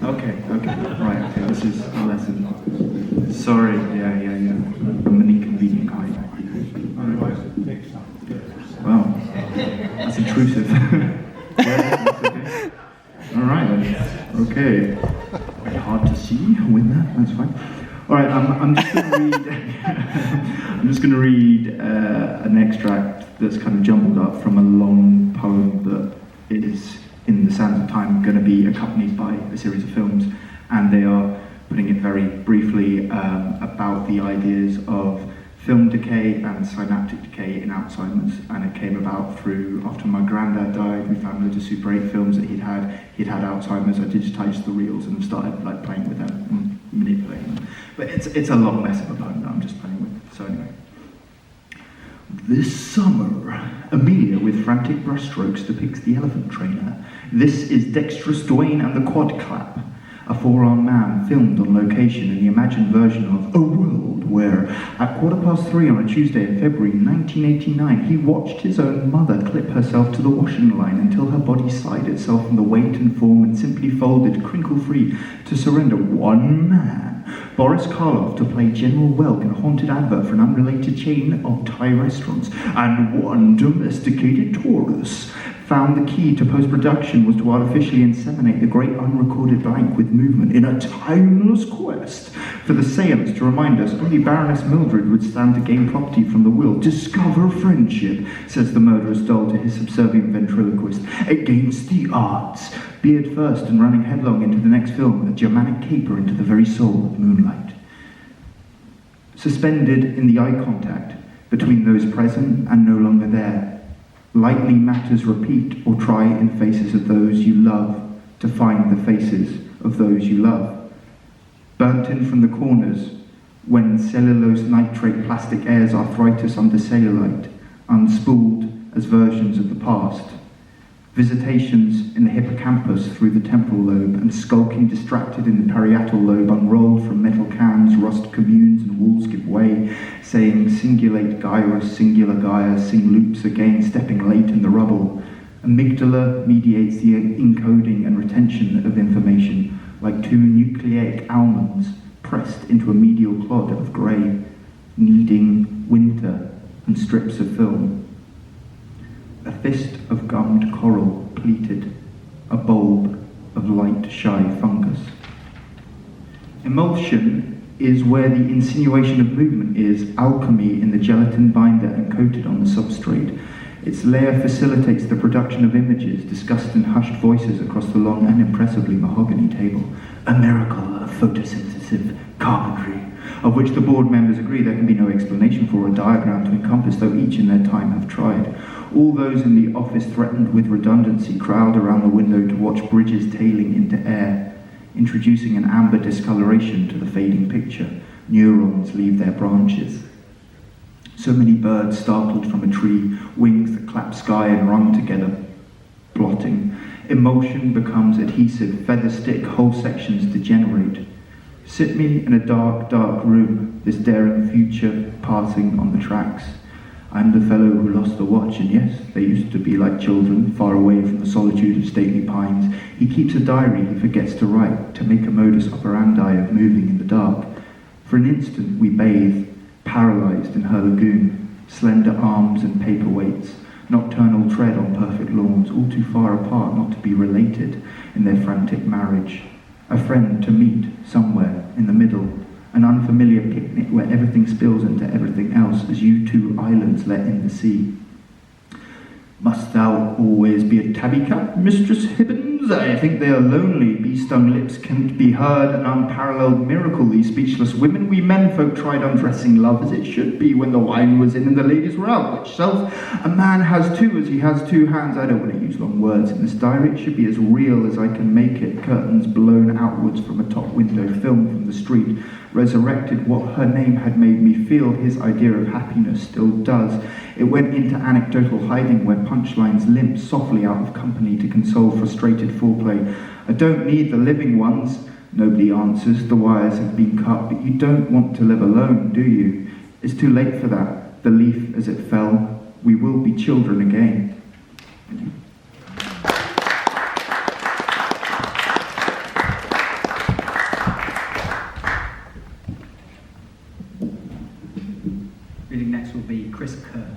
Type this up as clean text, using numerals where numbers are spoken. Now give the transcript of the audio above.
Okay, right, okay, this is a lesson. Sorry, yeah. I'm an inconvenient guy. Well, that's intrusive. Yeah, that's okay. Alright then, okay. Very hard to see with that, that's fine. Alright, I'm just going to read, I'm just going to read an extract that's kind of jumbled up from a long poem that is, in the sands of time, going to be accompanied by a series of films, and they are putting it very briefly about the ideas of film decay and synaptic decay in Alzheimer's, and it came about through, after my granddad died, we found loads of Super 8 films that he'd had Alzheimer's. I digitized the reels and started like playing with them and manipulating them. But it's a long mess of a poem that I'm just playing with, so anyway. This summer, Amelia with frantic brushstrokes depicts the elephant trainer. This is Dexterous Dwayne and the Quad Clap, a four-armed man filmed on location in the imagined version of A World where, at 3:15 on a Tuesday in February 1989, he watched his own mother clip herself to the washing line until her body sighed itself from the weight and form and simply folded, crinkle-free, to surrender one man, Boris Karloff, to play General Welk in a haunted advert for an unrelated chain of Thai restaurants, and one domesticated Taurus found the key to post-production was to artificially inseminate the great unrecorded blank with movement in a timeless quest for the seance to remind us only Baroness Mildred would stand to gain property from the will. Discover friendship, says the murderous doll to his subservient ventriloquist, against the odds. Beard first and running headlong into the next film, a Germanic caper into the very soul of moonlight. Suspended in the eye contact between those present and no longer there, lightly matters repeat or try in faces of those you love to find the faces of those you love. Burnt in from the corners when cellulose nitrate plastic airs arthritis under cellulite, unspooled as versions of the past. Visitations in the hippocampus through the temporal lobe, and skulking distracted in the parietal lobe, unrolled from metal cans, rust communes and walls give way, saying singulate gyrus, singular Gaia, sing loops again, stepping late in the rubble. Amygdala mediates the encoding and retention of information, like two nucleic almonds pressed into a medial clod of grey, kneading winter and strips of film. A fist of gummed coral pleated, a bulb of light shy fungus. Emulsion is where the insinuation of movement is, alchemy in the gelatin binder encoded on the substrate. Its layer facilitates the production of images discussed in hushed voices across the long and impressively mahogany table. A miracle of photosynthesis carpentry, of which the board members agree there can be no explanation for or diagram to encompass, though each in their time have tried. All those in the office threatened with redundancy crowd around the window to watch bridges tailing into air, introducing an amber discoloration to the fading picture. Neurons leave their branches. So many birds startled from a tree, wings that clap sky and rung together, blotting. Emulsion becomes adhesive, feather stick, whole sections degenerate. Sit me in a dark, dark room, this daring future passing on the tracks. I'm the fellow who lost the watch, and yes, they used to be like children, far away from the solitude of stately pines. He keeps a diary he forgets to write, to make a modus operandi of moving in the dark. For an instant we bathe, paralysed in her lagoon, slender arms and paperweights, nocturnal tread on perfect lawns, all too far apart not to be related in their frantic marriage. A friend to meet somewhere in the middle, an unfamiliar picnic where everything spills into everything else as you two islands let in the sea. Must thou always be a tabby cat, Mistress Hibbins? I think they are lonely. Bee-stung lips can't be heard, an unparalleled miracle, these speechless women. We menfolk tried undressing love as it should be when the wine was in and the ladies were out. Which self a man has two as he has two hands. I don't want to use long words in this diary. It should be as real as I can make it. Curtains blown outwards from a top window, film from the street. Resurrected what her name had made me feel. His idea of happiness still does. It went into anecdotal hiding where punchlines limp softly out of company to console frustrated foreplay. I don't need the living ones. Nobody answers. The wires have been cut, but you don't want to live alone, do you? It's too late for that. The leaf as it fell. We will be children again. Thank you. be Chris Kerr.